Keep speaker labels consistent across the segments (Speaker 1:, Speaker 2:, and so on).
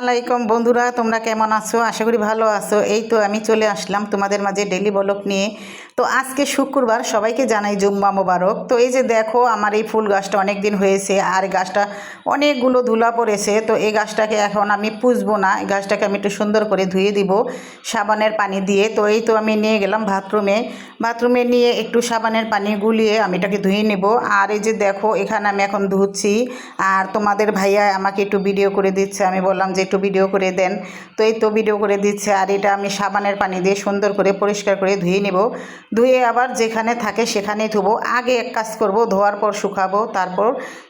Speaker 1: আলাইকুম বন্ধুরা, তোমরা কেমন আছো? আশা করি ভালো আছো। এই তো আমি চলে আসলাম তোমাদের মাঝে ডেলি ব্লগ নিয়ে। তো আজকে শুক্রবার, সবাইকে জানাই জুম্মা মোবারক। তো এই যে দেখো, আমার এই ফুল গাছটা অনেক দিন হয়েছে আর গাছটা অনেকগুলো ধুলা পড়েছে। তো এই গাছটাকে এখন আমি পুষবো না, এই গাছটাকে আমি একটু সুন্দর করে ধুয়ে দিব সাবানের পানি দিয়ে। তো এই তো আমি নিয়ে গেলাম বাথরুমে নিয়ে একটু সাবানের পানি গুলিয়ে আমি এটাকে ধুয়ে নেব। আর এই যে দেখো, এখানে আমি এখন ধুচ্ছি আর তোমাদের ভাইয়া আমাকে একটু ভিডিও করে দিচ্ছে। আমি বললাম যে একটু ভিডিও করে দেন, তো এই তো ভিডিও করে দিচ্ছে। আর এটা আমি সাবানের পানি দিয়ে সুন্দর করে পরিষ্কার করে ধুয়ে নেব। ধুয়ে আবার যেখানে থাকে সেখানেই ধুবো। আগে এক কাজ করব, ধোয়ার পর শুকাবো, তারপর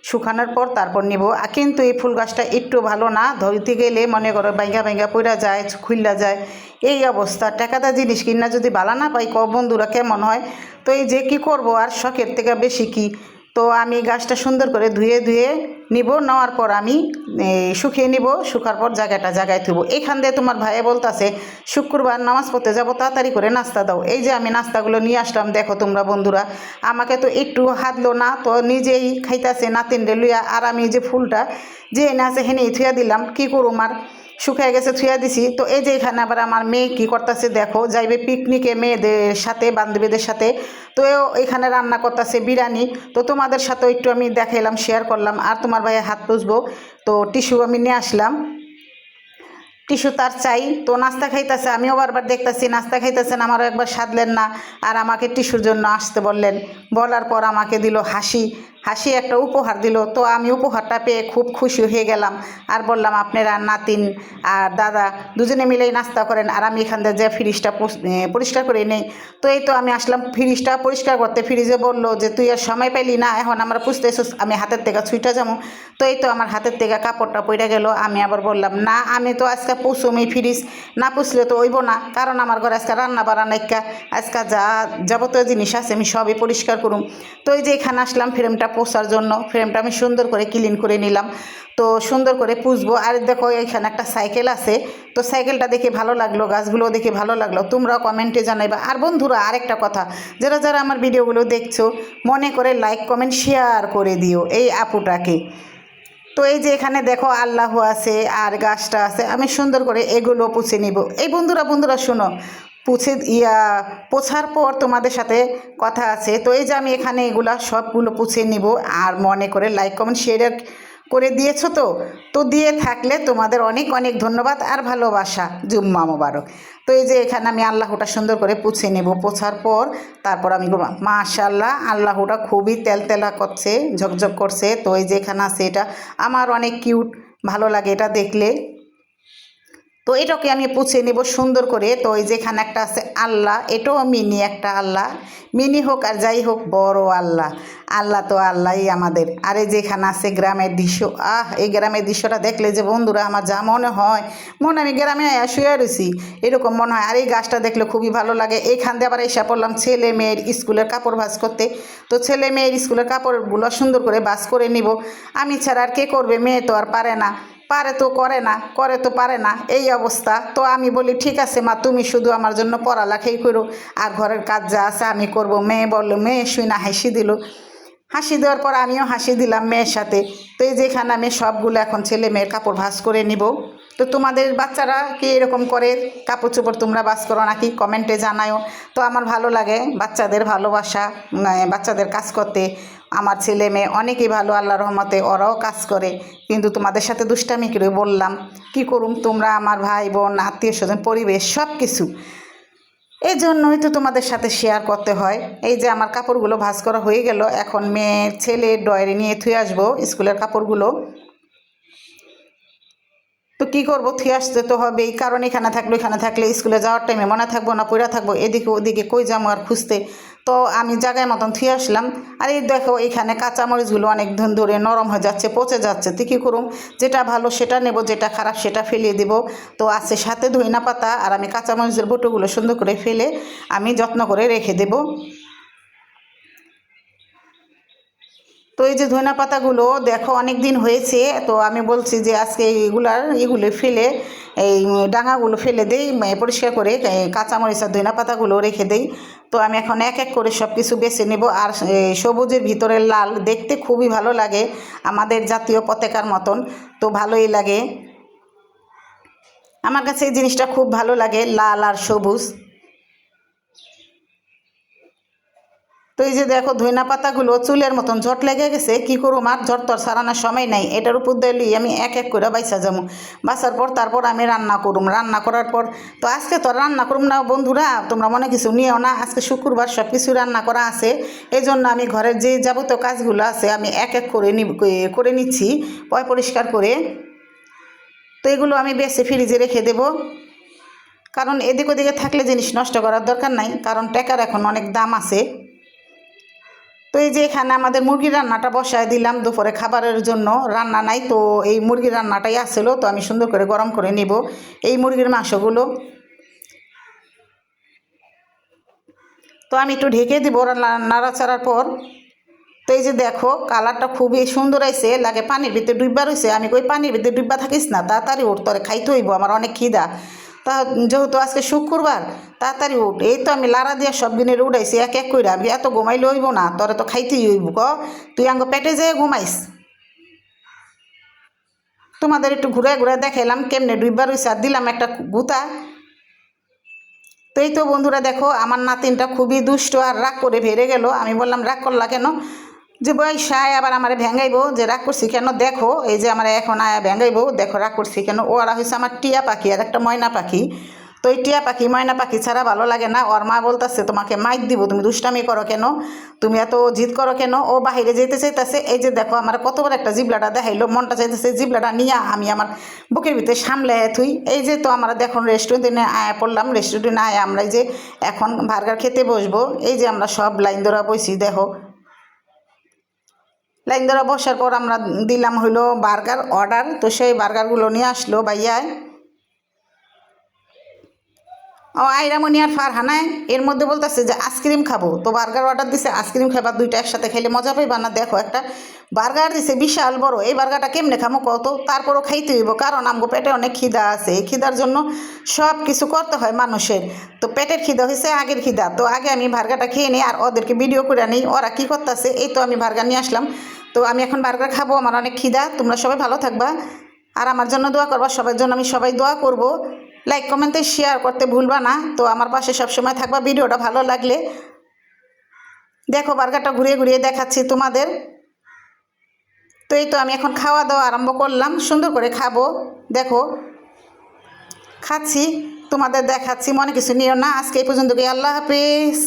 Speaker 1: শুকানোর পর তারপর নিব। কিন্তু এই ফুল গাছটা একটু ভালো না, ধুইতে গেলে মনে করো বাইঙ্গা বাইঙ্গা পড়া যায়, খুললা যায়, এই অবস্থা। টাকাটা জিনিস কিনা যদি বালা না পাই, বন্ধুরা কেমন হয়? তো এই যে কি করব, আর শখের থেকে বেশি কি। তো আমি গাছটা সুন্দর করে ধুয়ে নিব, নেওয়ার পর আমি শুকিয়ে নিব। শুকার পর জায়গায় থুব। এইখান দিয়ে তোমার ভাইয়ে বলতেছে শুক্রবার নামাজ পড়তে যাব, তাড়াতাড়ি করে নাস্তা দাও। এই যে আমি নাস্তাগুলো নিয়ে আসলাম, দেখো তোমরা বন্ধুরা, আমাকে তো একটু হাতলো না, তো নিজেই খাইতেছে নাতিন রে লুইয়া। আর আমি যে ফুলটা যে এনে আছে হেনেই থুয়া দিলাম, কি করুম আর, শুকিয়ে গেছে থুয়া দিছি। তো এই যে এখানে আবার আমার মেয়ে কি করতেছে দেখো, যাইবে পিকনিকে মেয়েদের সাথে, বান্ধবীদের সাথে। তো এখানে রান্না করতেছে বিরিয়ানি। তো তোমাদের সাথেও একটু আমি দেখাইলাম, শেয়ার করলাম। আর তোমার ভাইয়ের হাত পুষবো, তো টিস্যু আমি নিয়ে আসলাম, টিস্যু তার চাই। তো নাস্তা খাইতেছে, আমিও বারবার দেখতেছি নাস্তা খাইতেছেন, আমারও একবার সাধলেন না আর আমাকে টিস্যুর জন্য আসতে বললেন। বলার পর আমাকে দিল হাসি একটা উপহার দিল। তো আমি উপহারটা পেয়ে খুব খুশি হয়ে গেলাম আর বললাম আপনারা নাতিন আর দাদা দুজনে মিলেই নাস্তা করেন আর আমি এখান থেকে যে ফ্রিজটা পরিষ্কার করে নেই। তো এই তো আমি আসলাম ফ্রিজটা পরিষ্কার করতে। ফ্রিজে বললো যে তুই আর সময় পাইলি না, এখন আমরা পুষতে এসেছিস, আমি হাতের থেকে ছুঁইটা যাবো। তো এই তো আমার হাতের থেকে কাপড়টা পড়ে গেল। আমি আবার বললাম না, আমি তো আজকে পুষুমি, ফ্রিজ না পুষলে তো হইব না, কারণ আমার ঘরে আজকে রান্না বান্না একটা, আজকে যা যাবতীয় জিনিস আছে আমি সবই পরিষ্কার করুম। তো এই যে এখানে আসলাম ফ্রেমটা পোষার জন্য, ফ্রেমটা আমি সুন্দর করে ক্লিন করে নিলাম। তো সুন্দর করে পুষবো। আর দেখো এখানে একটা সাইকেল আছে, তো সাইকেলটা দেখে ভালো লাগলো, গাছগুলো দেখে ভালো লাগলো। তোমরাও কমেন্টে জানাইবা। আর বন্ধুরা আরেকটা কথা, যারা যারা আমার ভিডিওগুলো দেখছো, মনে করে লাইক কমেন্ট শেয়ার করে দিও এই আপুটাকে। তো এই যে এখানে দেখো আল্লাহ আছে আর গাছটা আছে, আমি সুন্দর করে এগুলো পুছে নিব। এই বন্ধুরা শোনো, পোছার পর তোমাদের সাথে কথা আছে। তো এই যে আমি এখানে এগুলা সবগুলো পুছে নিব। আর মনে করে লাইক কমেন্ট শেয়ার করে দিয়েছো, তো দিয়ে থাকলে তোমাদের অনেক অনেক ধন্যবাদ আর ভালোবাসা। জুম্মা মোবারক। তো এই যে এখানে আমি আল্লাহটা সুন্দর করে পুছে নেব। পোছার পর তারপর আমি করবো। মাশাআল্লাহ, আল্লাহটা খুবই তেলতেলা করছে, ঝকঝক করছে। তো এই যে এখানে আছে, এটা আমার অনেক কিউট, ভালো লাগে এটা দেখলে। তো এটাকে আমি পুছে নেব সুন্দর করে। তো এই যে এখানে একটা আছে আল্লাহ, এটাও মিনি একটা আল্লাহ, মিনি হোক আর যাই হোক, বড় আল্লাহ। আল্লাহ তো আল্লাহই আমাদের। আর এই যে এখানে আছে গ্রামের দৃশ্য। এই গ্রামের দৃশ্যটা দেখলে যে বন্ধুরা আমার যা মনে হয়, আমি গ্রামে শুয়ে রয়েছি এরকম মনে হয়। আর এই গাছটা দেখলে খুবই ভালো লাগে। এইখান দিয়ে আবার এসে পড়লাম ছেলে মেয়ের স্কুলের কাপড় ভাঁজ করতে। তো ছেলে মেয়ের স্কুলের কাপড়গুলো সুন্দর করে ভাঁজ করে নিব। আমি ছাড়া আর কে করবে? মেয়ে তো আর পারে না, পারে তো করে না, করে তো পারে না, এই অবস্থা। তো আমি বলি ঠিক আছে মা, তুমি শুধু আমার জন্য পড়ালেখাই করো, আর ঘরের কাজ যা আছে আমি করব। মেয়ে বললো, মেয়ে শুই না হাসি দিল। হাসি দেওয়ার পর আমিও হাসি দিলাম মেয়ের সাথে। তো এই যে এখানে আমি সবগুলো এখন ছেলে মেয়ের কাপড় ভাঁজ করে নিব। তো তোমাদের বাচ্চারা কি এরকম করে কাপড় চোপড় তোমরা ভাঁজ করো নাকি? কমেন্টে জানাও। তো আমার ভালো লাগে বাচ্চাদের ভালোবাসা, বাচ্চাদের কাজ করতে। আমার ছেলে মেয়ে অনেকেই ভালো, আল্লাহর রহমতে ওরাও কাজ করে। কিন্তু তোমাদের সাথে দুষ্টামি করে বললাম, কি করুম, তোমরা আমার ভাই বোন, আত্মীয় স্বজন, পরিবেশ সব কিছু, এই জন্যই তো তোমাদের সাথে শেয়ার করতে হয়। এই যে আমার কাপড়গুলো ভাঁজ করা হয়ে গেল, এখন মেয়ে ছেলে ড্রয়ারে নিয়ে থুয়ে আসবো স্কুলের কাপড়গুলো। তো কী করবো, থুয়ে আসতে তো হবেই, কারণ এখানে থাকলে স্কুলে যাওয়ার টাইমে মনে থাকবো না, পড়ে থাকবো এদিকে ওদিকে, কই যাবো আর খুঁজতে। তো আমি জায়গায় মতন থুয়ে আসলাম। আর এই দেখো এখানে কাঁচামরিচগুলো অনেক দিন ধরে নরম হয়ে যাচ্ছে, পচে যাচ্ছে। তো কী করুম, যেটা ভালো সেটা নেব, যেটা খারাপ সেটা ফেলিয়ে দিব। তো আছে সাথে ধইনা পাতা, আর আমি কাঁচামরিচের বটুগুলো সুন্দর করে ফেলে আমি যত্ন করে রেখে দেব। তো এই যে ধনিয়া পাতাগুলো দেখো অনেক দিন হয়েছে, তো আমি বলছি যে আজকে এগুলো ফেলে, এই ডাঙাগুলো ফেলে দেই, পরিষ্কার করে কাঁচামরিচ আর ধনিয়া পাতাগুলো রেখে দেই। তো আমি এখন এক এক করে সব কিছু বেছে নেব। আর সবুজের ভিতরে লাল দেখতে খুবই ভালো লাগে, আমাদের জাতীয় পতাকার মতন, তো ভালোই লাগে। আমার কাছে এই জিনিসটা খুব ভালো লাগে, লাল আর সবুজ। তো এই যে দেখো ধইনা পাতাগুলো চুলের মতন ঝট লেগে গেছে, কি করুম আর, ঝট তর সারানোর সময় নাই। এটার উপর দিলি আমি এক এক করে বাইসা যাবো, বাসার পর তারপর আমি রান্না করুম। রান্না করার পর তো আজকে তো রান্না করুম না বন্ধুরা, তোমরা মনে কিছু নিও না, আজকে শুক্রবার সব কিছু রান্না করা আছে। এই জন্য আমি ঘরের যে যাবতীয় কাজগুলো আছে আমি এক এক করে নিচ্ছি পরিষ্কার করে। তো এগুলো আমি বেছে ফ্রিজে রেখে দেবো, কারণ এদিক ওদিকে থাকলে জিনিস নষ্ট করার দরকার নাই, কারণ টাকার এখন অনেক দাম আছে। তো এই যে এখানে আমাদের মুরগির রান্নাটা বসায় দিলাম দুপুরে খাবারের জন্য। রান্না নাই তো এই মুরগির রান্নাটাই আসছিলো, তো আমি সুন্দর করে গরম করে নিব এই মুরগির মাংসগুলো। তো আমি একটু ঢেকে দিব নাড়াচাড়ার পর। তো এই যে দেখো কালারটা খুবই সুন্দর আইছে, লাগে পানির ভিতরে ডুববা রয়েছে। আমি কই পানির ভিতরে ডুববা থাকিস না, তাড়াতাড়ি উঠ, তোরে খাইতে হইব, আমার অনেক খিদা। তা যেহেতু আজকে শুক্রবার তাড়াতাড়ি উঠ। এই তো আমি লাড়া দিয়া সব দিনের উঠাইছি এক এক করে। আমি এত ঘুমাইলে হইব না, তোরে তো খাইতেই হইব। তুই আঙ্গ পেটে যেয়ে ঘুমাইস। তোমাদের একটু ঘুরে ঘুরে দেখাইলাম কেমনে ডুববা রয়েছে, আর দিলাম একটা গুতা। তো এই তো বন্ধুরা দেখো আমার নাতিনটা খুবই দুষ্ট আর রাগ করে ভেড়ে গেল। আমি বললাম রাগ করলা কেন, যে বয়সায় আবার আমার ভেঙ্গাইবো, যে রাগ করছি কেন দেখো, এই যে আমার এখন আয়া ভেঙ্গাইবো, দেখো রাগ করছি কেন। ওরা হয়েছে আমার টিয়া পাখি আর একটা ময়না পাখি। তো এই টিয়া পাখি ময়না পাখি ছাড়া ভালো লাগে না। ওর মা বলতেছে তোমাকে মাইক দিব, তুমি দুষ্টামি করো কেন, তুমি এত জিদ করো কেন। ও বাহিরে যেতে চাইতেছে, এই যে দেখো আমার কত বড় একটা জিবলাটা দেখাইলো, মনটা চাইতেছে জিবলাটা নিয়ে আমি আমার বুকের ভিতরে সামলে থুই। এই যে তো আমরা দেখুন রেস্টুরেন্টে আয়া পড়লাম, রেস্টুরেন্টে আয়া আমরা এই যে এখন বার্গার খেতে বসবো। এই যে আমরা সব লাইন ধরা বসি, দেখো লাইন ধরা বসার পর আমরা দিলাম হইলো বার্গার অর্ডার। তো সেই বার্গারগুলো নিয়ে আসলো ভাইয়ায়। ও আইরামনি আর ফারহানায় এর মধ্যে বলতেছে যে আইসক্রিম খাবো। তো বার্গার অর্ডার দিছে, আইসক্রিম খাবার দুইটা একসাথে খেলে মজা পাইবা না। দেখো একটা বার্গার দিছে বিশাল বড়, এই বার্গারটা কেমনে খামো কত, তারপরও খাইতে হইব, কারণ আমগো পেটে অনেক খিদা আছে। এই খিদার জন্য সব কিছু করতে হয় মানুষের। তো পেটের খিদা হয়েছে আগের খিদা, তো আগে আমি বার্গারটা খেয়ে নিই আর ওদেরকে ভিডিও করে নিই ওরা কী করতেছে। এই তো আমি বার্গার নিয়ে আসলাম, তো আমি এখন বার্গার খাবো, আমার অনেক খিদা। তোমরা সবাই ভালো থাকবা আর আমার জন্য দোয়া করবা, সবার জন্য আমি সবাই দোয়া করব। লাইক কমেন্টে শেয়ার করতে ভুলবা না। তো আমার পাশে সবসময় থাকবা, ভিডিওটা ভালো লাগলে। দেখো বার্গারটা ঘুরিয়ে ঘুরিয়ে দেখাচ্ছি তোমাদের। তো এই তো আমি এখন খাওয়া দাওয়া আরম্ভ করলাম, সুন্দর করে খাবো। দেখো খাচ্ছি, তোমাদের দেখাচ্ছি, মনে কিছু নিও না। আজকে এই পর্যন্ত, কি আল্লাহ হাফিজ।